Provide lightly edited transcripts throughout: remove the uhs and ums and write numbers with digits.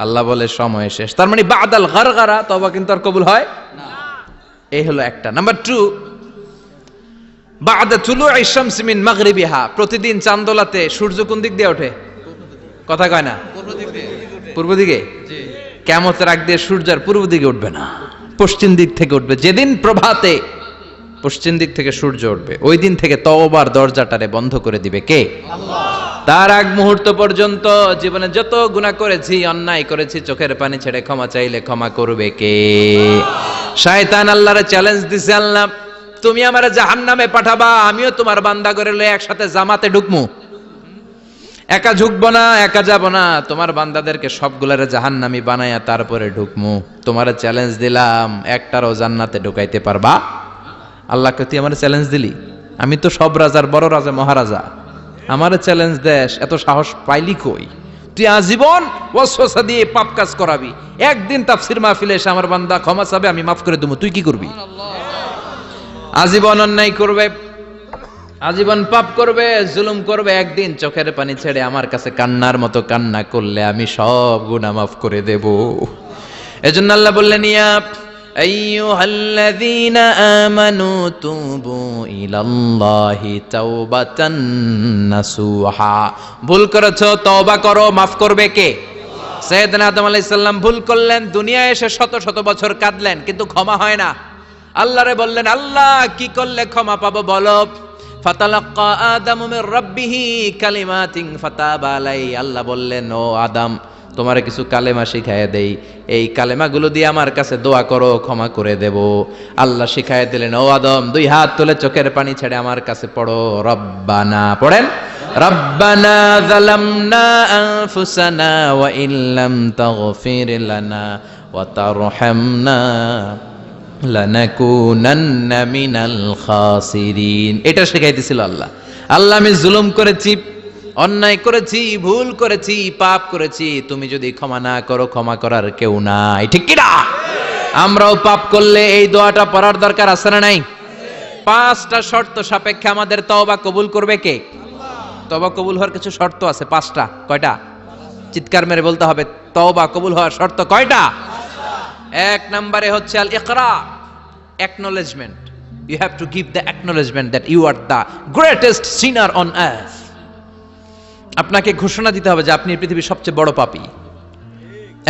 আল্লাহ বলে সময় শেষ। তার মানে বাদাল গারগারা তওবা কিন্তু আর কবুল হয় না। এই হলো একটা। নাম্বার 2, বাদা তুলুই শামসি মিন মাগরিবিহা, প্রতিদিন চাঁদোলাতে সূর্য কোন দিক দিয়ে ওঠে? কথা কয় না? পূর্ব দিকে। কিয়ামতের আগ দিয়ে সূর্য আর পূর্ব দিকে উঠবে না, পশ্চিম দিক থেকে উঠবে। যেদিন প্রভাতে পশ্চিম দিক থেকে সূর্য উঠবে, ওই দিন থেকে তওবার দরজাটারে বন্ধ করে দিবে কে? আল্লাহ। তার আগ মুহূর্ত পর্যন্ত জীবনে যত গুনাহ করেছি, অন্যায় করেছি, চোখের পানি ছেড়ে ক্ষমা চাইলে ক্ষমা করবে কে? শয়তান আল্লাহরে চ্যালেঞ্জ দিছে, আল্লাহ তুমি আমারে জাহান্নামে পাঠাবা, আমিও তোমার বান্দা করে লয়ে একসাথে জামাতে ঢুকমু, একা ঢুকবো না, একা যাব না, তোমার বান্দাদেরকে সবগুলারে জাহান্নামী বানায়া তারপরে ঢুকমু। তোমারে চ্যালেঞ্জ দিলাম, একটারও জান্নাতে ঢুকাইতে পারবা? আল্লাহকে তুই আমার চ্যালেঞ্জ দিলি? আমি তো সব রাজার বড় রাজা, মহারাজা, আমার চ্যালেঞ্জ দেশ, এত সাহস পাইলি কই? তুই আজীবন ওয়াসওয়াসা দিয়ে পাপ কাজ করাবি, একদিন তাফসীর মাহফিলে এসে আমার বান্দা ক্ষমা চাবে, আমি মাফ করে দেবো, তুই কি করবি? আজীবন অন্যায় করবে, আজীবন পাপ করবে, জুলুম করবে, একদিন চোখের পানি ছেড়ে আমার কাছে কান্নার মতো কান্না করলে আমি সব গুনাহ মাফ করে দেব। এজন্য আল্লাহ বললেন, ইয়া আইয়ুহাল্লাযীনা আমানু তুবু ইলাল্লাহি তাওবাতান নাসুহা। ভুল করেছো, তওবা করো, মাফ করবে কে? সাইয়েদনা আদম আলাইহিস সালাম ভুল করলেন, দুনিয়ায় এসে শত শত বছর কাঁদলেন, কিন্তু ক্ষমা হয় না। আল্লাহরে বললেন, আল্লাহ কি করলে ক্ষমা পাবো বলো? ফাতালাক্কা আদামু মির রাব্বিহি কালিমাতিন ফাতাবা আলাইহি। আল্লাহ বললেন, ও আদম, তোমারে কিছু কালেমা শিখাইয়া দেই, এই কালেমাগুলো দিয়ে আমার কাছে দোয়া করো, ক্ষমা করে দেব। আল্লাহ শিখাইয়া দিলেন, ও আদম, দুই হাত তুলে চোখের পানি ছেড়ে আমার কাছে পড়ো, রব্বানা, পড়েন, রব্বানা যালামনা আনফুসানা ওয়া ইল্লাম তাগফির লানা ওয়া তারহামনা লানাকুনান্না মিনাল খাসিরিন। এটা শিখাইতেছিল আল্লাহ। আল্লাহ, আমি জুলুম করেছি, অন্যায় করেছি, ভুল করেছি, পাপ করেছি, তুমি যদি ক্ষমা না করো, ক্ষমা করার কেউ নাই, ঠিক কি না? আমরাও পাপ করলে এই দোয়াটা পড়ার দরকার আছে না নাই? 5টা শর্ত সাপেক্ষে আমাদের তওবা কবুল করবে কে? তওবা কবুল হওয়ার কিছু শর্ত আছে, 5টা। কয়টা? চিৎকার মেরে বলতে হবে, তওবা কবুল হওয়ার শর্ত কয়টা? 1 নম্বরে হচ্ছে আল ইকরা, acknowledgement. You have to give the acknowledgement that you are the greatest sinner on earth. আপনাকে ঘোষণা দিতে হবে যে আপনি পৃথিবীর সবচেয়ে বড় পাপী।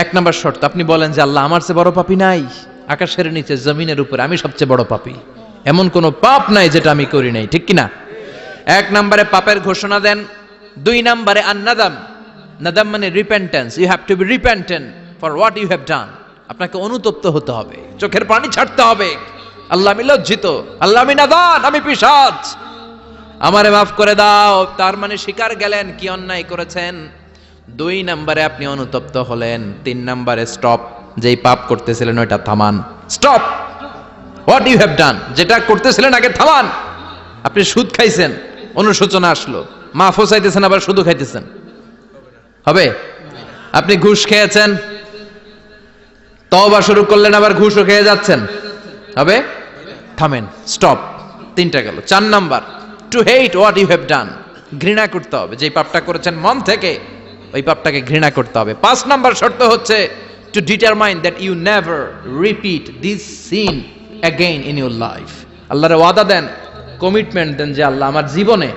1 নম্বর শর্ত, আপনি বলেন যে আল্লাহ, আমার চেয়ে বড় পাপী নাই, আকাশের নিচে জমিনের উপরে আমি সবচেয়ে বড় পাপী, এমন কোন পাপ নাই যেটা আমি করি নাই, ঠিক কি না? 1 নম্বরে পাপের ঘোষণা দেন। 2 নম্বরে আন-নাদাম, নাদাম মানে repentance. You have to be repentant for what you have done. আপনাকে অনুতপ্ত হতে হবে, চোখের পানি ছাড়তে হবে, আল্লাহ আমি লজ্জিত, আল্লাহ আমি নাদান, আমি পিশাচ, আমারে মাফ করে দাও। তার মানে স্বীকার গেলেন কি অন্যায় করেছেন। 2 নম্বরে আপনি অনুতপ্ত হলেন। 3 নম্বরে স্টপ, যেই পাপ করতেছিলেন ওইটা থামান, stop what you have done, যেটা করতেছিলেন আগে থামান। আপনি সুদ খাইছেন, অনুশোচনা আসলো, মাফও চাইতেছেন, আবার সুদও খাইতেছেন, হবে? আপনি ঘুষ খেয়েছেন, তওবা শুরু করলেন, আবার ঘুষও খেয়ে যাচ্ছেন, হবে? থামেন, স্টপ। 3টা গেল। 4 number, to hate what you have done, ঘৃণা করতে হবে, যে পাপটা করেছেন মন থেকে ওই পাপটাকে ঘৃণা করতে হবে। 5 নাম্বার শর্ত হচ্ছে to determine that you never repeat this sin again in your life. আল্লাহরে ওয়াদা দেন, কমিটমেন্ট দেন যে আল্লাহ, আমার জীবনে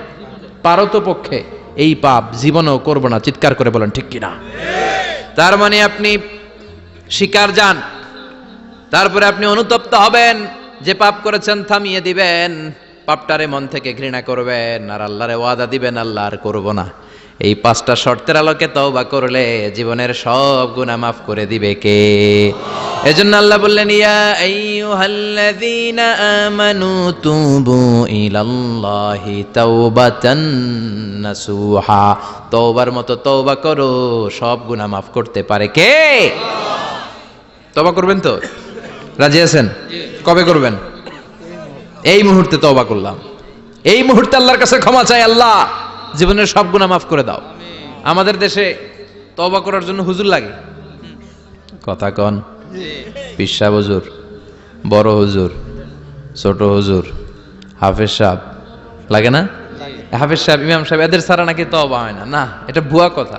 পারতপক্ষে এই পাপ জীবনেও করব না। চিৎকার করে বলেন, ঠিক কিনা? তার মানে আপনি শিকার যান, তারপরে আপনি অনুতপ্ত হবেন, যে পাপ করেছেন থামিয়ে দিবেন, পাপটারে মন থেকে ঘৃণা করবেন, আর আল্লাহরে ওয়াদা দিবেন, আল্লাহ আর করব না। এই 5টা শর্তের আলোকে তওবা করলে জীবনের সব গুনাহ মাফ করে দিবে কে? এজন্য আল্লাহ বললেন, ইয়া আইয়ুহাল্লাযীনা আমানু তুবু ইলাল্লাহি তাওবাতান নাসুহা। তওবার মতো তওবা করো, সব গুনাহ মাফ করতে পারে কে? তওবা করবেন তো? রাজি আছেন? কবে করবেন? এই মুহূর্তে তওবা করলাম, এই মুহূর্তে আল্লাহর কাছে ক্ষমা চাই, আল্লাহ জীবনের সব গুনাহ মাফ করে দাও। আমাদের দেশে তওবা করার জন্য হুজুর লাগে, কথা কন? পীর সাহেব হুজুর, বড় হুজুর, ছোট হুজুর, হাফেজ সাহেব লাগে না? হাফেজ সাহেব, ইমাম সাহেব, এদের ছাড়া নাকি তওবা হয় না। না, এটা ভুয়া কথা।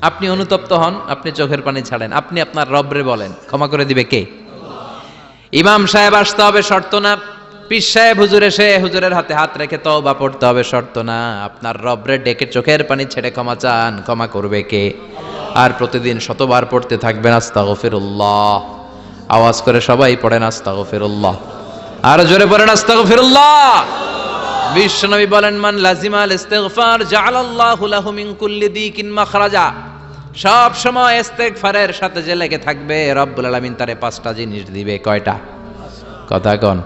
আপনি অনুতপ্ত হন, আপনি চোখের পানি ছাড়েন, আপনি আপনার রবরে বলেন, ক্ষমা করে দিবে কে? ইমাম সাহেব আসতে হবে শর্ত না, পীর সাহেব হুজুর এসে হুজুরের হাতে হাত রেখে তওবা পড়তে হবে শর্ত না, আপনার রবরে ডেকে চোখের পানি ছেড়ে ক্ষমা চান, ক্ষমা করবে কে? আর প্রতিদিন শতবার পড়তে থাকবেন আস্তাগফিরুল্লাহ। আওয়াজ করে সবাই পড়েন আস্তাগফিরুল্লাহ, আর জোরে পড়েন আস্তাগফিরুল্লাহ। বিশ্বনবী বলেন, মান লাজিমাল ইস্তিগফার জাআলাল্লাহু লাহু মিন কুল্লি দিকিন মাখরাজা। সব সময় ইস্তিগফারের সাথে যে লেগে থাকবে, রব্বুল আলামিন তারে 5টা জিনিস দিবে। কয়টা? কথা কোন,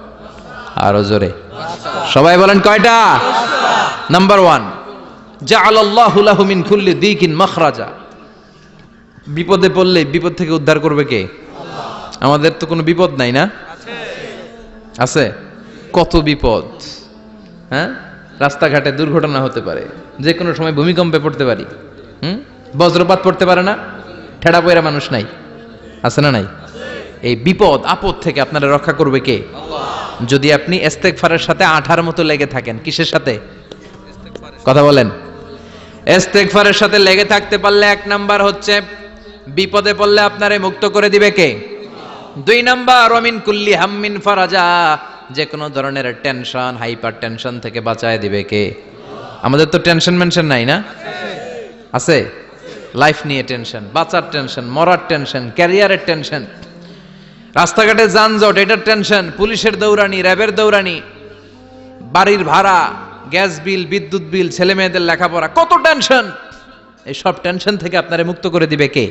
আরো জোরে সবাই বলেন কয়টা? নাম্বার 1, জাআলাল্লাহু লাহু মিন কুল্লি দিকিন মাখরাজা। বিপদে পড়লে বিপদ থেকে উদ্ধার করবে কে? আমাদের তো কোনো বিপদ নাই না? আছে। কত বিপদ, হ্যাঁ? রাস্তাঘাটে দুর্ঘটনা হতে পারে, যে কোনো সময় ভূমিকম্পে পড়তে পারি, বজ্রপাত পড়তে পারে না, ঠেড়া পয়রা মানুষ নাই, আছে না নাই? এই বিপদ আপদ থেকে আপনারা রক্ষা করবে কে? যদি আপনি ইস্তেগফারের সাথে আঠার মতো লেগে থাকেন। কিসের সাথে? কথা বলেন। ইস্তেগফারের সাথে লেগে থাকতে পারলে 1 নাম্বার হচ্ছে বিপদে পড়লে আপনারে মুক্ত করে দিবে কে? 2 নাম্বার ওয়ামিন কুল্লি হাম্মিন ফারাজা, যে কোনো ধরনের টেনশন, হাইপার টেনশন থেকে বাঁচায় দিবে কে? আমাদের তো টেনশন মেনশন নাই না? আছে। লাইফ নিয়ে টেনশন, বাঁচার টেনশন, মরার টেনশন, ক্যারিয়ারের টেনশন, রাস্তাঘাটে যানজট এটার টেনশন, পুলিশের দৌড়ানি, র্যাবের দৌড়ানি, বাড়ির ভাড়া, গ্যাস বিল, বিদ্যুৎ বিল, ছেলে মেয়েদের লেখাপড়া, কত টেনশন। এই সব টেনশন থেকে আপনারে মুক্ত করে দিবে কে?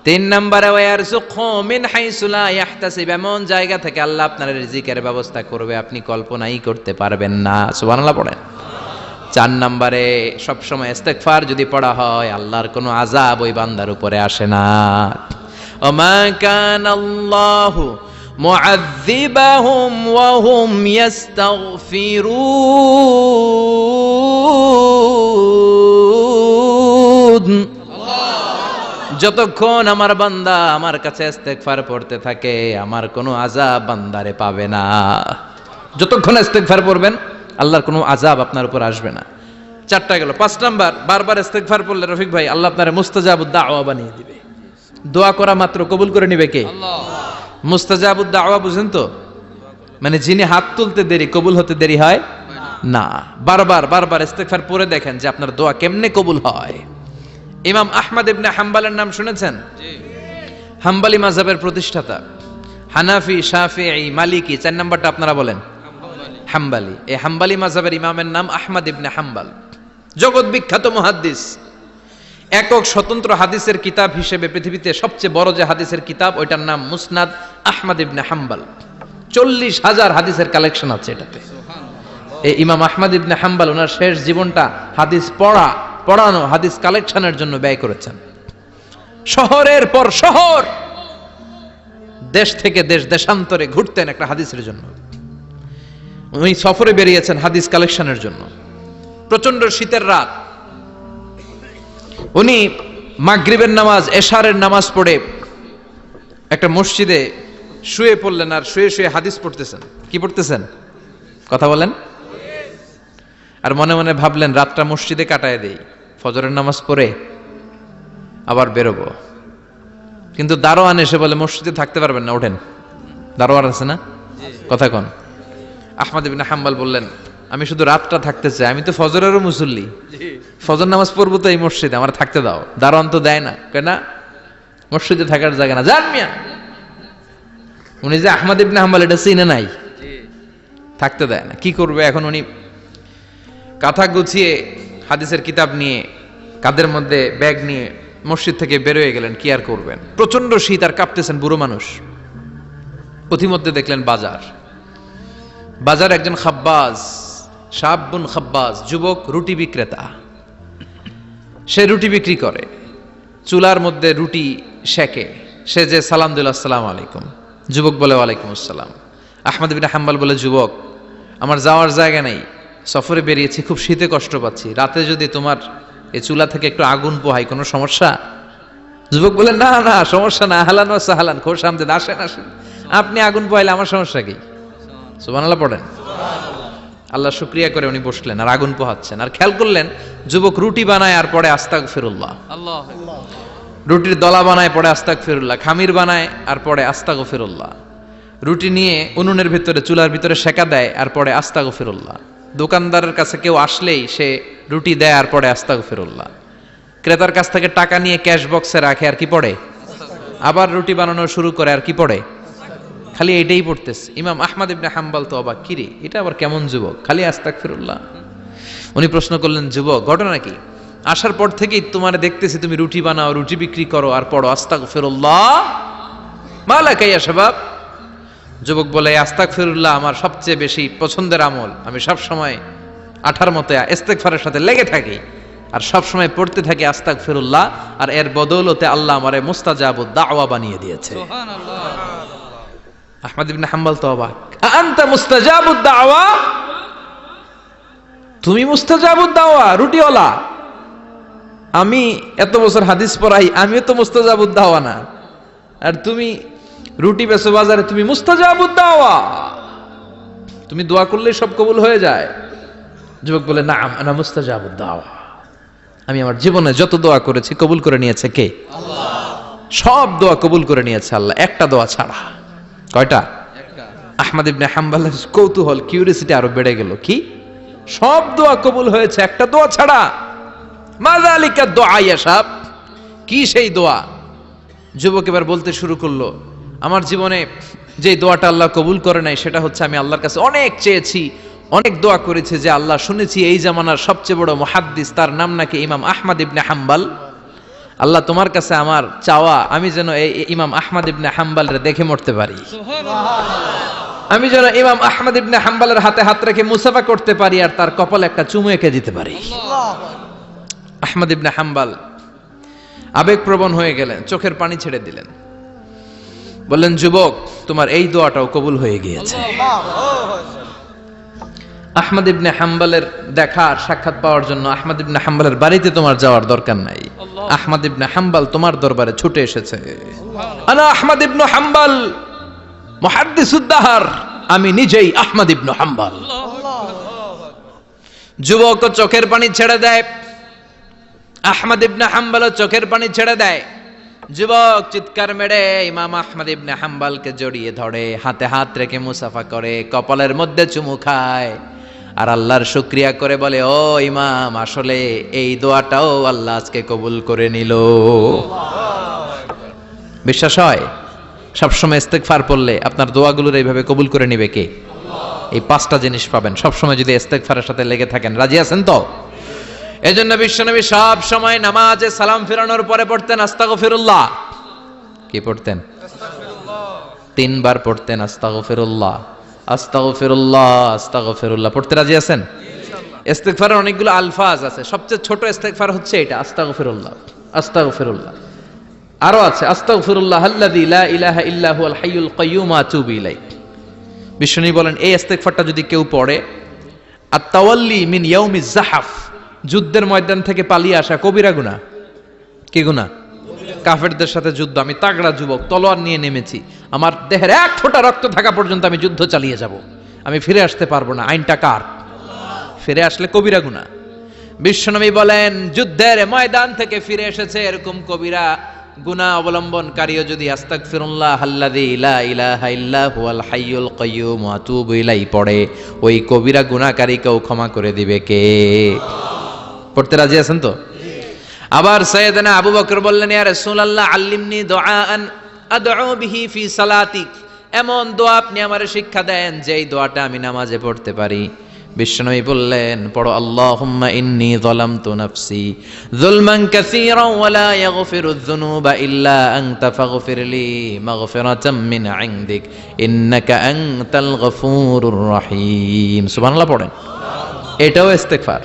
3 নম্বরে ওয়ারযুকহু মিন হাইসু লা ইয়াহতাসিব, এমন জায়গা থেকে আল্লাহ আপনার রিজিকের ব্যবস্থা করবে আপনি কল্পনাই করতে পারবেন না। সুবহানাল্লাহ পড়েন। 4 নম্বরে সবসময় ইস্তেগফার যদি পড়া হয়, আল্লাহর কোনো আযাব ওই বান্দার উপরে আসে না। ওমা কানাল্লাহু মুআযযিবাহুম ওয়া হুম ইস্তাগফিরুন। যতক্ষণ আমার বান্দা আমার কাছে ইস্তেগফার পড়তে থাকে, আমার কোনো আযাব বান্দারে পাবে না। যতক্ষণ ইস্তেগফার পড়বেন, আল্লাহর কোনো আযাব আপনার উপর আসবে না। 4টা গেল। 5 নাম্বার, বারবার ইস্তেগফার পড়লে রফিক ভাই আল্লাহ আপনারে মুস্তাজাবুদ দাওয়া বানিয়ে দিবে। দোয়া করা মাত্র কবুল করে নিবে কে? আল্লাহ। মুস্তাজাবুদ দাওয়া বুঝেন তো? মানে যিনি হাত তুলতে দেরি, কবুল হতে দেরি হয় না। বারবার বারবার ইস্তেগফার পড়ে দেখেন যে আপনার দোয়া কেমনে কবুল হয়। ইমাম আহমদ ইবনে হাম্বলের নাম শুনেছেন? জি। হাম্বলি মাযহাবের প্রতিষ্ঠাতা, হানাফি, শাফিঈ, মালিকি। 4 নাম্বারটা আপনারা বলেন হাম্বলি। এই হাম্বলি মাযহাবের ইমামের নাম আহমদ ইবনে হাম্বল, জগৎ বিখ্যাত মুহাদ্দিস। একক স্বতন্ত্র হাদিসের কিতাব হিসেবে পৃথিবীতে সবচেয়ে বড় যে হাদিসের কিতাব, ওইটার নাম মুসনাদ আহমদ ইবনে হাম্বল। 40,000 হাদিসের কালেকশন আছে এটাতে। এই ইমাম আহমদ ইবনে হাম্বল ওনার শেষ জীবনটা হাদিস পড়ানো, হাদিস কালেকশনের জন্য ব্যয় করেছেন। শহরের পর শহর, দেশ থেকে দেশ, দেশান্তরে ঘুরতেন একটা হাদিসের জন্য। উনি সফরে বেরিয়েছেন হাদিস কালেকশনের জন্য। প্রচন্ড শীতের রাত, উনি মাগরিবের নামাজ, এশারের নামাজ পড়ে একটা মসজিদে শুয়ে পড়লেন, আর শুয়ে শুয়ে হাদিস পড়তেছেন। কি পড়তেছেন? কথা বলেন। আর মনে মনে ভাবলেন রাতটা মসজিদে কাটায় দেই, ফজরের নামাজ পড়ে আবার বেরোবো। কিন্তু দারোয়ান এসে বলে মসজিদে থাকতে পারবেন না, ওঠেন। দারোয়ান আছে না? কথা কন। আহমদ ইবনে হাম্বল বললেন, আমি শুধু রাতটা থাকতে চাই, আমি তো ফজরেরও মুসল্লি, ফজর নামাজ পড়বো তো এই মসজিদে, আমার থাকতে দাও। দারোয়ান তো দেয় না, কেন? মসজিদে থাকার জায়গা না, যান মিয়া। উনি যে আহমদ ইবনে হাম্বল এটা চিনে নাই, থাকতে দেয় না। কি করবে এখন? উনি কাঁথা গুছিয়ে হাদিসের কিতাব নিয়ে কাঁধের মধ্যে ব্যাগ নিয়ে মসজিদ থেকে বেরোয় গেলেন। কি আর করবেন, প্রচন্ড শীত, আর কাঁপতেছেন, বুড়ো মানুষ। পথিমধ্যে দেখলেন বাজার একজন খাব্বাজ, শাবুন খাব্বাজ, যুবক রুটি বিক্রেতা। সে রুটি বিক্রি করে, চুলার মধ্যে রুটি সেকে। সে যে সালাম দিল, আসসালামু আলাইকুম। যুবক বলে ওয়ালাইকুম আসসালাম। আহমদ ইবনে হাম্বল বলে, যুবক আমার যাওয়ার জায়গা নেই, সফরে বেরিয়েছি, খুব শীতে কষ্ট পাচ্ছি, রাতে যদি তোমার এই চুলা থেকে একটু আগুন পোহাই কোনো সমস্যা? যুবক বলে, না না সমস্যা না, আহলান ওয়া সাহলান, খোশ আমদেদ, আসেন আসেন, আপনি আগুন পোহাইলে আমার সমস্যা কি? সুবহানাল্লাহ পড়েন। আল্লাহ শুকরিয়া করে উনি বসলেন আর আগুন পোহাচ্ছেন, আর খেয়াল করলেন যুবক রুটি বানায় আর পরে আস্তাগফিরুল্লাহ, রুটির দলা বানায় পরে আস্তাগফিরুল্লাহ, খামির বানায় আর পরে আস্তাগফিরুল্লাহ, রুটি নিয়ে উনুনের ভিতরে চুলার ভিতরে সেকা দেয় আর পরে আস্তাগফিরুল্লাহ, দোকানদারের কাছে কেউ আসলেই সে রুটি দেয় আর পরে আস্তাগফিরুল্লাহ, ক্রেতার কাছ থেকে টাকা নিয়ে ক্যাশ বক্সে রাখে আর কি পড়ে, আবার রুটি বানানো শুরু করে আর কি পড়ে, খালি এটাই পড়তেছে। ইমাম আহমদ ইবনে হাম্বল তো অবাক, কিরে এটা আবার কেমন যুবক, খালি আস্তাগফিরুল্লাহ। উনি প্রশ্ন করলেন, যুবক ঘটনা কি? আসার পর থেকেই তোমার দেখতেছি তুমি রুটি বানাও, রুটি বিক্রি করো আর পড়ো আস্তাগফিরুল্লাহ, মালাকা ইয়া শাবাব। যুবক বলে, আস্তাগফিরুল্লাহ আমার সবচেয়ে বেশি পছন্দের আমল, আমি সব সময় আঠার মতো ইস্তেগফারের সাথে লেগে থাকি আর সব সময় পড়তে থাকি আস্তাগফিরুল্লাহ, আর এর বদৌলতে আল্লাহ আমারে মুস্তাজাবুদ দাওয়া বানিয়ে দিয়েছে। সুবহানাল্লাহ। আহমদ ইবনে হাম্বল তো অবাক, আনতা মুস্তাজাবুদ দাওয়া, তুমি মুস্তাজাবুদ দাওয়া রুটিওয়ালা, আমি এত বছর হাদিস পড়াই, আমিও তো মুস্তাজাবুদ দাওয়া না, আর তুমি রুটি বেচো বাজারে, তুমি মুস্তাজাবুদ দাওয়া, তুমি দোয়া করলেই সব কবুল হয়ে যায়। যুবক বলে, নাম আনা মুস্তাজাবুদ দাওয়া, আমি আমার জীবনে যত দোয়া করেছি কবুল করে নিয়েছে কে? আল্লাহ। সব দোয়া কবুল করে নিয়েছে আল্লাহ, একটা দোয়া ছাড়া। কয়টা? একটা। আহমদ ইবনে হাম্বলের কৌতূহল, কিউরিয়াসিটি আরো বেড়ে গেল, কি সব দোয়া কবুল হয়েছে একটা দোয়া ছাড়া? মাযালিকা দোয়া ইয়া শাব, কি সেই দোয়া? যুবক এবার বলতে শুরু করলো, আমার জীবনে যে দোয়াটা আল্লাহ কবুল করে নাই সেটা হচ্ছে আমি আল্লাহর কাছে অনেক চেয়েছি, অনেক দোয়া করেছে যে আল্লাহ, শুনেছি এই জামানার সবচেয়ে বড় মুহাদ্দিস, তার নাম নাকি ইমাম আহমদ ইবনে হাম্বল, আল্লাহ তোমার কাছে আমার চাওয়া আমি যেন এই ইমাম আহমদ ইবনে হাম্বলের দেখে মরতে পারি, আমি যেন ইমাম আহমদ ইবনে হাম্বলের হাতে হাত রেখে মুসাফা করতে পারি আর তার কপালে একটা চুমু এঁকে দিতে পারি। আহমদ ইবনে হাম্বল আবেগপ্রবণ হয়ে গেলেন, চোখের পানি ছেড়ে দিলেন, বললেন, যুবক তোমার এই দোয়াটাও কবুল হয়ে গিয়েছে। আহমদ ইবনে হাম্বলের দেখা আর সাক্ষাৎ পাওয়ার জন্য আহমদ ইবনে হাম্বলের বাড়িতে তোমার যাওয়ার দরকার নাই, আহমদ ইবনে হাম্বল তোমার দরবারে ছুটে এসেছে। আনা আহমদ ইবনে হাম্বল মুহাদ্দিসুদ দাহর, আমি নিজেই আহমদ ইবনে হাম্বল। যুবক চোখের পানি ছেড়ে দেয়, আহমদ ইবনে হাম্বল চোখের পানি ছেড়ে দেয়। যুবক চিৎকার মেরে ইমাম আহমদ ইবনে হাম্বলকে জড়িয়ে ধরে, হাতে হাত রেখে মুসাফা করে, কপালের মধ্যে চুমু খায় আর আল্লাহর শুকরিয়া করে বলে, ও ইমাম, আসলে এই দোয়াটাও আল্লাহ আজকে কবুল করে নিল। বিশ্বাস হয়? সবসময় ইস্তেগফার পড়লে আপনার দোয়াগুলোর এইভাবে কবুল করে নিবে কে? এই পাঁচটা জিনিস পাবেন সবসময় যদি ইস্তেগফারের সাথে লেগে থাকেন। রাজি আছেন তো? এজন্য বিশ্বনবী সব সময় নামাজে সালাম ফিরানোর পরে পড়তেন আস্তাগফিরুল্লাহ। কি পড়তেন? তিনবার পড়তেন আস্তাগফিরুল্লাহ, আস্তাগফিরুল্লাহ, আস্তাগফিরুল্লাহ। পড়তে রাজি আছেন? ইস্তেগফারের অনেকগুলো আলফাজ আছে, সবচেয়ে ছোট ইস্তেগফার হচ্ছে এটা, আস্তাগফিরুল্লাহ, আস্তাগফিরুল্লাহ। আরো আছে আস্তাগফিরুল্লাহ আল্লাযী লা ইলাহা ইল্লা হুয়াল হাইয়ুল কাইয়্যুম ওয়া আতুবু ইলাইহি। বিশ্বনবী বলেন, এই ইস্তেগফারটা যদি কেউ পড়ে, আত-তাওয়াল্লি মিন ইয়াউমিজ যাহাফ, যুদ্ধের ময়দান থেকে পালিয়ে আসা কবিরা গুনাহ। কি গুনাহ? কাফেরদের সাথে যুদ্ধ, আমি তাগড়া যুবক, তলোয়ার নিয়ে নেমেছি, আমার দেহের এক ফোঁটা রক্ত থাকা পর্যন্ত আমি যুদ্ধ চালিয়ে যাব, আমি ফিরে আসতে পারবো না, আইনটা কার? ফিরে আসলে কবিরা গুনাহ। বিশ্বনবী বলেন, যুদ্ধের ময়দান থেকে ফিরে এসেছে এরকম কবিরা গুনাহ অবলম্বনকারীও যদি আস্তাগফিরুল্লাহ আল্লাযী লা ইলাহা ইল্লা হুয়াল হাইয়ুল কাইয়্যুম ওয়া আতুবু ইলাইহি পড়ে, ওই কবিরা গুনাহকারীকেও ক্ষমা করে দিবে কে? পড়তে রাজি আছেন তো? আবার সাইয়েদনা আবু বকর বললেন, ইয়া রাসূলুল্লাহ আল্লিমনি দুআআন আদউ বিহি ফি সালাতি, এমন দোয়া আপনি আমারে শিক্ষা দেন যেই দোয়াটা আমি নামাজে পড়তে পারি। বিশ্বনবী বললেন, পড়ো, আল্লাহুম্মা ইন্নী যালামতু নাফসি যুলমান কাসীরান ওয়া লা ইয়াগফিরুয যুনুবা ইল্লা আনতা ফাগফিরলি মাগফিরাতাম মিন ইনদিক ইন্নাকা আনতাল গফুরুর রহিম। সুবহানাল্লাহ পড়েন। এটাও ইস্তেগফার।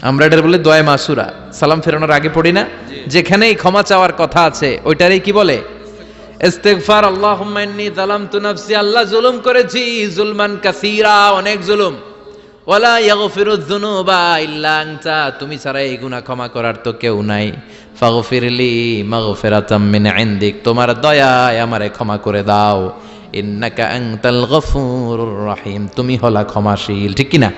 আমরা এটার বলে দোয়া মাসুরা, সালাম ফেরানোর আগে পড়ি না? যেখানেই ক্ষমা চাওয়ার কথা আছে ওইটারই কি বলে? ইস্তেগফার। আল্লাহুম্মা ইন্নী যালামতু নাফসি, আল্লাহ জুলুম করেছি, যুলমান কাসীরা, অনেক জুলুম, ওয়ালা ইয়াগফিরুয যুনুবা ইল্লা আনতা, তুমি ছাড়া এই গুনাহ ক্ষমা করার তো কেউ নাই, ফাগফিরলি মাগফিরাতাম মিন ইনদিক, তোমার দয়ায় আমারে ক্ষমা করে দাও, ইন্নাকা আনতাল গফুরুর রহিম, তুমি হলা ক্ষমাশীল। ঠিক কি না?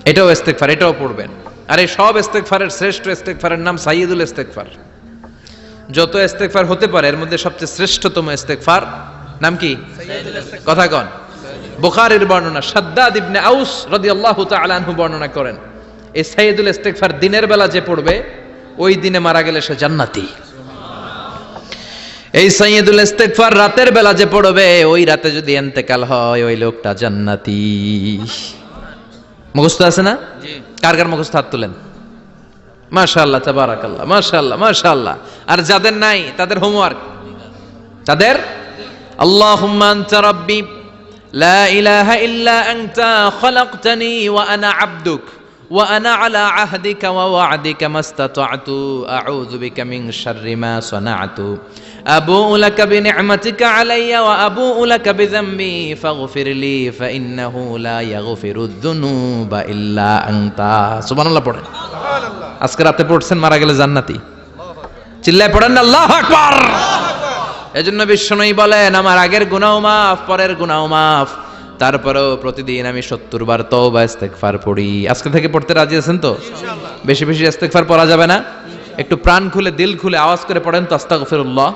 এটাও ইস্তেগফার, এটাও পড়বেন। আর এই সব ইস্তেগফারের শ্রেষ্ঠ ইস্তেগফারের নাম সাইয়্যিদুল ইস্তেগফার। যত ইস্তেগফার হতে পারে এর মধ্যে সবচেয়ে শ্রেষ্ঠতম ইস্তেগফার নাম কি? কথা কন। বুখারীর বর্ণনা, শাদ্দাদ ইবনে আউস রাদিয়াল্লাহু তাআলা আনহু বর্ণনা করেন, এই সাইয়্যিদুল ইস্তেগফার দিনের বেলা যে পড়বে ওই দিনে মারা গেলে সে জান্নাতি। এই সাইয়্যিদুল ইস্তেগফার রাতের বেলা যে পড়বে ওই রাতে যদি ইন্তেকাল হয় ওই লোকটা জান্নাতি। মুখস্থ আছে না? জি। কার কার মুখস্থ হাত তুলেন। মাশাআল্লাহ, তাবারাকাল্লাহ, মাশাআল্লাহ, মাশাআল্লাহ। আর যাদের নাই তাদের হোমওয়ার্ক, তাদের আল্লাহুম্মা আনতা রাব্বি লা ইলাহা ইল্লা আনতা খলাকতানি ওয়া আনা আবদুক ওয়া আনা আলা আহদিকা ওয়া ওয়া'দিকা মাস্তাতা'তু আউযু বিকা মিন শাররি মা সানা'তু আবুউ লাকা বিনি'মাতিকা আলাইয়া ওয়া আবুউ লাকা বিযামবি ফাগফিরলি ফাইন্নাহু লা ইয়াগফিরুয যুনুবা ইল্লা আনতা। সুবহানাল্লাহ পড়েন। সুবহানাল্লাহ। আজকে রাতে পড়ছেন, মারা গেলে জান্নাতি। চিল্লায় পড়েন না আল্লাহু আকবার। এজন্য বিশ্বনবী বলেন, আমার আগের গুনাহ মাফ, পরের গুনাহ মাফ, তারপরেও প্রতিদিন আমি 70 বার তওবা ইস্তেগফার পড়ি। আজকে থেকে পড়তে রাজি আছেন তো? ইনশাআল্লাহ। বেশি বেশি ইস্তেগফার পড়া যাবে না? একটু প্রাণ খুলে দিল খুলে আওয়াজ করে পড়েন তো আস্তাগফিরুল্লাহ।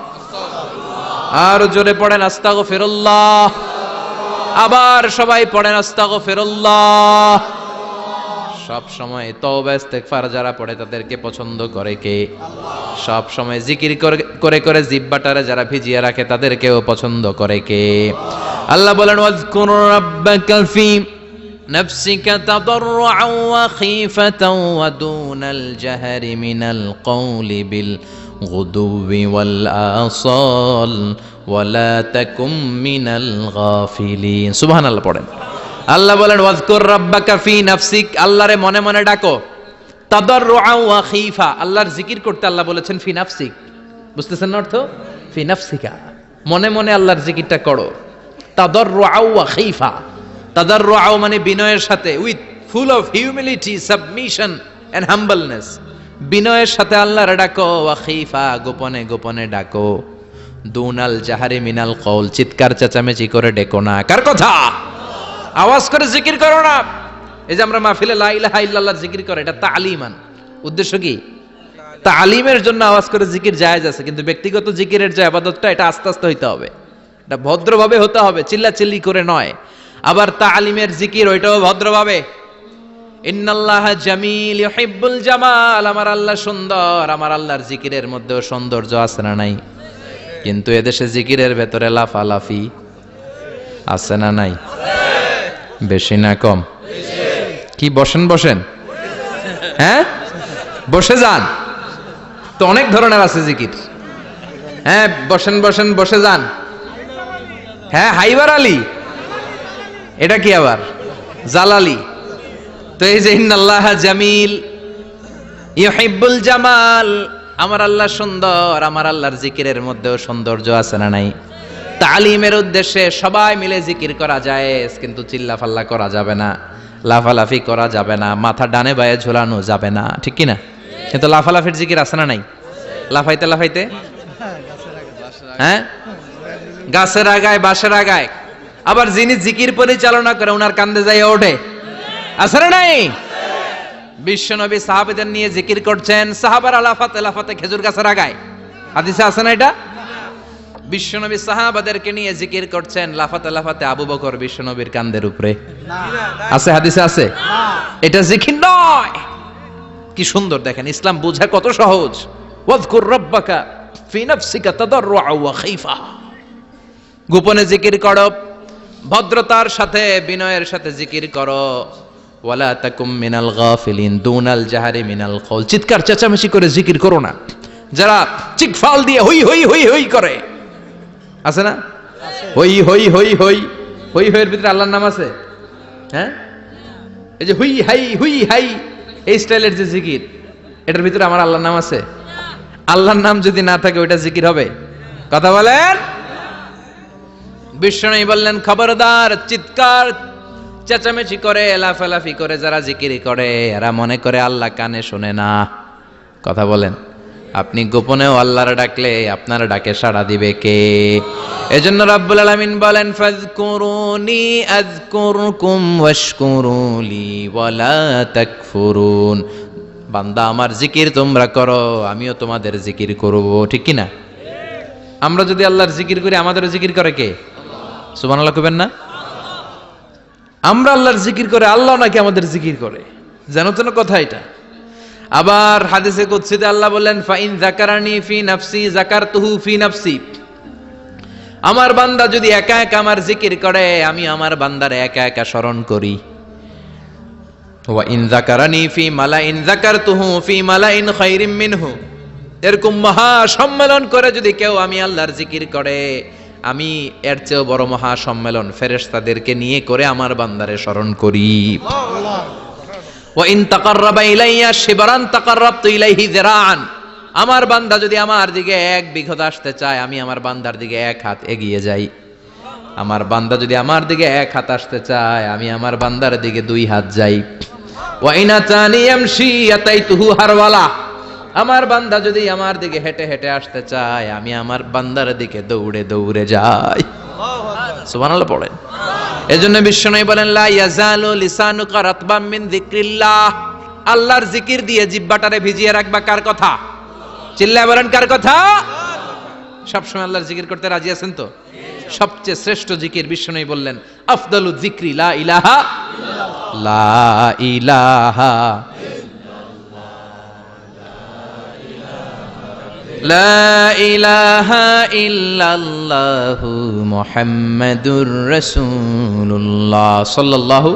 আর জোরে পড়েন আস্তাগফিরুল্লাহ। আবার সবাই পড়েন আস্তাগফিরুল্লাহ। সব সময় তওবা ইস্তেগফার যারা পড়ে তাদেরকে পছন্দ করে কে? আল্লাহ। সব সময় জিকির করে করে জিহ্বাটারে যারা ভিজিয়ে রাখে তাদেরকেও পছন্দ করে কে? আল্লাহ বলেন, ওয়াজকুর রাব্বাকা ফি নাফসিকা তাদাররুআন ওয়া খীফাতান ওয়া দুনাল জাহরি মিনাল কওলি বিল গুদুবি ওয়াল আসাল ওয়া লা তাকুম মিনাল গাফিলিন। সুবহানাল্লাহ পড়েন। আল্লাহ বলেন, ওয়াজকুর রাব্বাকা ফি নাফসিক, আল্লাহরে মনে মনে ডাকো। তাদাররুআন ওয়া খীফা, আল্লাহর জিকির করতে আল্লাহ বলেছেন ফি নাফসিক। বুঝতেছেন না অর্থ? ফি নাফসিকা, মনে মনে আল্লাহর জিকিরটা করো। তাদাররুআন ওয়া খীফা, তাদাররুআন মানে বিনয়ের সাথে, with full of humility, submission and humbleness. বিনয়ের সাথে আল্লাহরে ডাকো। ওয়া খীফা, গোপনে গোপনে ডাকো। দুনাল জাহারি মিনাল কওল, চিৎকার চেঁচামেচি করে ডেকো না। কার কথা? আওয়াজ করে জিকির করো না। এই যে আমরা মাহফিলে লা ইলাহা ইল্লাল্লাহর জিকির করে, এটা তালিমান। উদ্দেশ্য কি? তালিমের জন্য আওয়াজ করে জিকির জায়েজ আছে, কিন্তু ব্যক্তিগত জিকিরের যে ইবাদতটা এটা আস্তে আস্তে হইতে হবে, এটা ভদ্রভাবে হতে হবে, চিল্লাচিল্লি করে নয়। আবার তালিমের জিকির ওইটাও ভদ্রভাবে। ইন্নাল্লাহা জামিল ইউহিব্বুল জামাল, আমার আল্লাহ সুন্দর, আমার আল্লাহর জিকিরের মধ্যেও সৌন্দর্য আছে না নাই? কিন্তু এদেশে জিকিরের ভেতরে লাফালাফি আছে না নাই? বেশি না কম? কি বসেন বসেন? হ্যাঁ, বসে যান তো, অনেক ধরনের আছে জিকির। হ্যাঁ, বসেন বসেন, বসে যান। হ্যাঁ, হাইবার আলী, এটা কি আবার জালালি? তো এই যে ইন্নাল্লাহা জামিল ইউহিব্বুল জামাল, আমার আল্লাহ সুন্দর, আমার আল্লাহর জিকিরের মধ্যেও সৌন্দর্য আছে না নাই? তালিমের উদ্দেশ্যে সবাই মিলে জিকির করা যায়, কিন্তু চিল্লাফাল্লা করা যাবে না, লাফালাফি করা যাবে না, মাথা ডানে বায়ে ঝোলানো যাবে না। ঠিক কি না? কিন্তু লাফালাফির জিকির আছে না নাই? লাফাইতে লাফাইতে, হ্যাঁ, গাছের আগায় বাঁশের আগায়। আবার যিনি জিকির পরিচালনা করে ওনার কান্দে যাইয়া ওঠে, আছে না নাই? বিশ্বনবী সাহাবাদের নিয়ে জিকির করছেন, সাহাবারা লাফাতে লাফাতে খেজুর গাছের আগায়। হাদিসে আছে না এটা? বিশ্বনবী সাহাবাদেরকে নিয়ে জিকির করছেন, লাফাতে লাফাতে আবু বকর বিশ্বনবীর কান্দের উপরে। আছে, হাদিসে আছে। এটা জিকির নয়। কি সুন্দর দেখেন, ইসলাম বোঝা কত সহজ। ওয়াজকুর রাব্বাকা ফি নাফসিকা তাদাররুআন ওয়া খীফা, গোপনে জিকির করো, ভদ্রতার সাথে বিনয়ের সাথে জিকির করো। ওয়ালা তাকুম মিনাল গাফিলিন, দুনাল জাহারি মিনাল কওল, চিৎকার চেঁচামেচি করে জিকির করো না। যারা চিকফাল দিয়ে হই হই হই হই করে, আছে না? হই হই হই হই হই হইয়ের ভিতরে আল্লাহর নাম আছে। হ্যাঁ, এই যে হুই হাই হুই হাই, এই স্টাইলের যে জিকির, এটার ভিতরে আমার আল্লাহর নাম আছে? আল্লাহর নাম যদি না থাকে ওইটা জিকির হবে? কথা বলেন। বিশ্বনবী বললেন, খবরদার, চিৎকার চেঁচামেচি করে লাফালাফি করে যারা জিকির করে এরা মনে করে আল্লাহ কানে শোনে না। কথা বলেন। আপনি গোপনেও আল্লাহর ডাকলে আপনার ডাকে সাড়া দিবে কে? এজন্য রাব্বুল আলামিন বলেন ফাযকুরুনি আযকুরকুম ওয়াশকুরুলি ওয়ালা তাকফুরুন। বান্দা আমার জিকির তোমরা করো, আমিও তোমাদের জিকির করব, ঠিক কি না? আমরা যদি আল্লাহর জিকির করি আমাদের জিকির করে কে? সুবহানাল্লাহ কইবেন না? আমরা আল্লাহর জিকির করে আল্লাহ নাকি আমাদের জিকির করে, জানো তো না কথা এটা। আবার হাদিসে কুদসিতে আল্লাহ বললেন ফাইন যাকারানি ফি নাফসি যাকারতুহু ফি নাফসি। আমার বান্দা যদি একা একা আমার জিকির করে আমি আমার বান্দারে একা একা স্মরণ করি। ওয়া ইন যাকারানি ফি মালাইন যাকারতুহু ফি মালাইন খায়রিম মিনহু। এরকম মহা সম্মেলন করে যদি কেউ আমি আল্লাহর জিকির করে আমি এর চেয়েও বড় মহা সম্মেলন ফেরেশতাদেরকে নিয়ে করে আমার বান্দারে স্মরণ করি। ওয়া ইন তাকাররাবা ইলাইয়া শিবরান তাকাররাবতু ইলাইহি যিরাআন। আমার বান্দা যদি আমার দিকে এক বিঘত আসতে চায় আমি আমার বান্দার দিকে এক হাত এগিয়ে যাই। আমার বান্দা যদি আমার দিকে এক হাত আসতে চায় আমি আমার বান্দার দিকে দুই হাত যাই। ওয়া ইন আতানি ইয়ামশি আতাইতুহু হারওয়ালা। আমার বান্দা যদি আমার দিকে হেঁটে হেঁটে আসতে চায় আমি আমার বান্দার দিকে দৌড়ে দৌড়ে যাই। সুবহানাল্লাহ পড়েন। এজন্য বিশ্বনবী বলেন লা ইয়াজালু লিসানুকা রাতবাম মিন যিকরিল্লাহ। আল্লাহর জিকির দিয়ে জিহ্বাটারে ভিজিয়ে রাখবা কার কথা? চিল্লায় বলেন কার কথা? সবসময় আল্লাহর জিকির করতে রাজি আছেন তো? সবচেয়ে শ্রেষ্ঠ জিকির বিশ্বনবী বললেন আফদালু যিকরি লা ইলাহা লা ইলাহা লা ইলাহা ইল্লাল্লাহু মুহাম্মাদুর রাসূলুল্লাহ সাল্লাল্লাহু।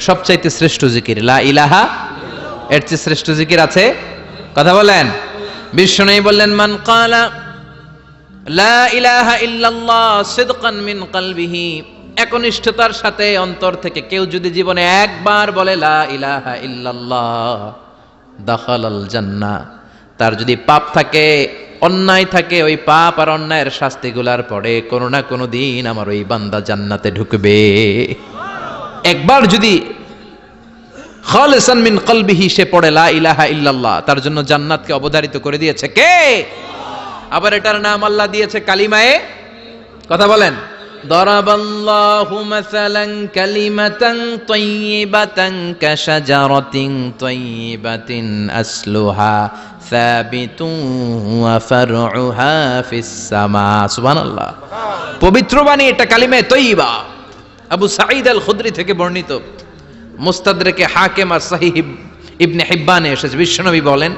সবচাইতে শ্রেষ্ঠ জিকির লা ইলাহা। এর চেয়ে শ্রেষ্ঠ জিকির আছে? কথা বলেন। বিশ্বনবী বললেন মান ক্বালা লা ইলাহা ইল্লাল্লাহ সিদকান মিন কলবিহি। একনিষ্ঠতার সাথে অন্তর থেকে কেউ যদি জীবনে একবার বলে লা ইলাহা ইল্লাল্লাহ দাখালাল জান্নাহ। তার যদি পাপ থাকে অন্যায় থাকে ওই পাপ আর অন্যায়ের শাস্তিগুলার পরে কোনো না কোনো দিন আমার ওই বান্দা জান্নাতে ঢুকবে। একবার যদি খালিসান মিন কলবিহি সে পড়ে লা ইলাহা ইল্লাল্লাহ তার জন্য জান্নাতকে অবধারিত করে দিয়েছে কে? আবার এটার নাম আল্লাহ দিয়েছে কালিমায়ে। কথা বলেন। দরাবাল্লাহু মাসালান কালিমাতান তাইয়িবাতান কাশাজারাতিন তাইয়িবাতিন আসলুহা সাবিতুন ওয়া ফারউহা ফিস সামা। সুবহানাল্লাহ। পবিত্র বাণী এটা কালিমায়ে তাইয়িবা। আবু সাঈদ আল খুদরি থেকে বর্ণিত, মুস্তাদরেকে হাকিম আর সহিহ ইবনে হিব্বানে এসেছে। বিশ্বনবী বলেন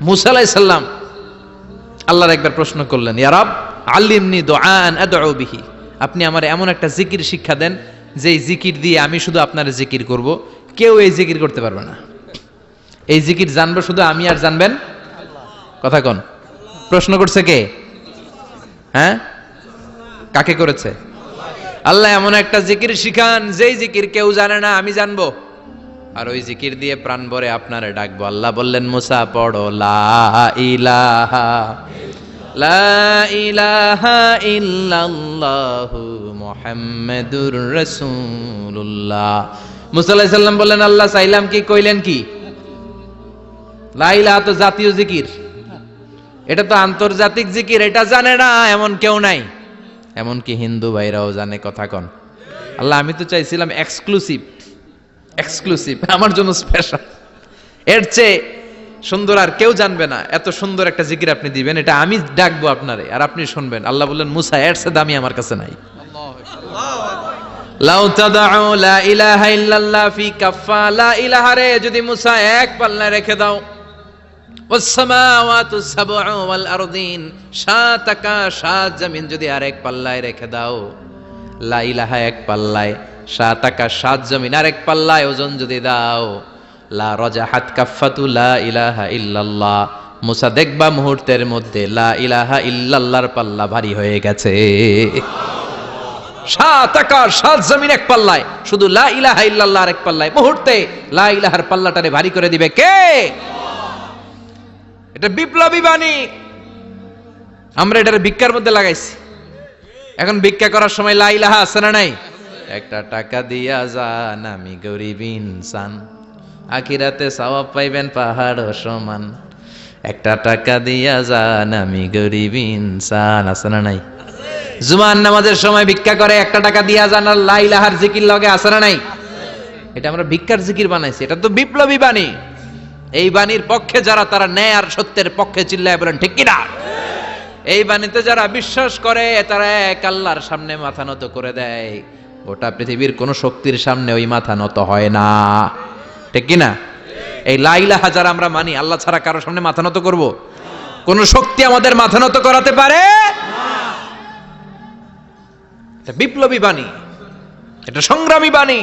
মুসা আলাইহিস সালাম আল্লাহর একবার প্রশ্ন করলেন ইয়া রব আল্লিমনি দুআআন আদউ বিহি। আপনি আমার এমন একটা জিকির শিক্ষা দেন যেই জিকির দিয়ে আমি শুধু আপনার জিকির করব, কেউ এই জিকির করতে পারবে না। এই জিকির জানবো শুধু আমি আর জানবেন কথা কোন? প্রশ্ন করছে কে? হ্যাঁ, কাকে করেছে? আল্লাহ এমন একটা জিকির শিখান যেই জিকির কেউ জানে না আমি জানবো, আর ওই জিকির দিয়ে প্রাণ ভরে আপনারে ডাকবো। আল্লাহ বললেন মুসা পড়ো লা ইলাহা লা ইলাহা ইল্লাল্লাহু মুহাম্মাদুর রাসূলুল্লাহ। মুসা আলাইহিস সালাম বললেন আল্লাহ চাইলাম কি, কইলেন কি? লা ইলাহা তো জাতীয় জিকির, এটা তো আন্তর্জাতিক জিকির, এটা জানে না এমন কেউ নাই। এমনকি হিন্দু ভাইরাও জানে কথা কন। আল্লাহ আমি তো চাইছিলাম এক্সক্লুসিভ, আমার জন্য স্পেশাল, এর চেয়ে সুন্দর আর কেউ জানবে না। এত সুন্দর একটা জিকির আপনি দিবেন, এটা আমি ডাকবো আপনারে আর আপনি শুনবেন। আল্লাহ বললেন মুসা এর চেয়ে দামি আমার কাছে নাই। লাউ তাদউ লা ইলাহা ইল্লাল্লাহ ফি কাফা। লা ইলাহা রে যদি মুসা এক পাল্লায় রেখে দাও, ওয়াস সামাওয়াতু সাবউ ওয়াল আরদিন, সাত আকাশ সাত জমিন যদি আরেক পাল্লায় রেখে দাও, লা ইলাহা এক পাল্লায়, সাত আকাশ সাত জমিন আরেক পাল্লায় ওজন যদি দাও, লা রাজাহাত কাফাতু লা ইলাহা ইল্লাল্লাহ। মুসা দেখবা মুহূর্তের মধ্যে লা ইলাহা ইল্লাল্লাহর পাল্লা ভারী হয়ে গেছে। সাত আকাশ সাত জমিন এক পাল্লায়, শুধু লা ইলাহা ইল্লাল্লাহ আরেক পাল্লায়, মুহূর্তে লা ইলাহার পাল্লাটারে ভারী করে দিবে কে? এটা বিপ্লবী বাণী। আমরা এটার ভিক্ষার মধ্যে লাগাইছি। এখন ভিক্ষা করার সময় লা ইলাহা আছে না নাই? একটা টাকা দিয়া যান আমি গরিব ইনসান, আখিরাতে সওয়াব পাইবেন পাহাড় সমান। একটা টাকা দিয়া যান আমি গরিব ইনসান, আছে না নাই? জুমার নামাজের সময় ভিক্ষা করে একটা টাকা দিয়া যান আর লা ইলাহার জিকির লগে, আছে না নাই? এটা আমরা ভিক্ষার জিকির বানাইছি, এটা তো বিপ্লবী বাণী। এই বাণীর পক্ষে যারা, তারা ন্যায় আর সত্যের পক্ষে চিল্লায় বলেন ঠিক কিনা? এই বাণীতে যারা বিশ্বাস করে তারা এক আল্লাহর সামনে মাথা নত করে দেয়, গোটা পৃথিবীর কোন শক্তির সামনে ওই মাথা নত হয় না, ঠিক কিনা? এই লা ইলাহা যারা আমরা মানি, আল্লাহ ছাড়া কারো সামনে মাথা নত করব? কোন শক্তি আমাদের মাথা নত করাতে পারে? এটা বিপ্লবী বাণী, এটা সংগ্রামী বাণী।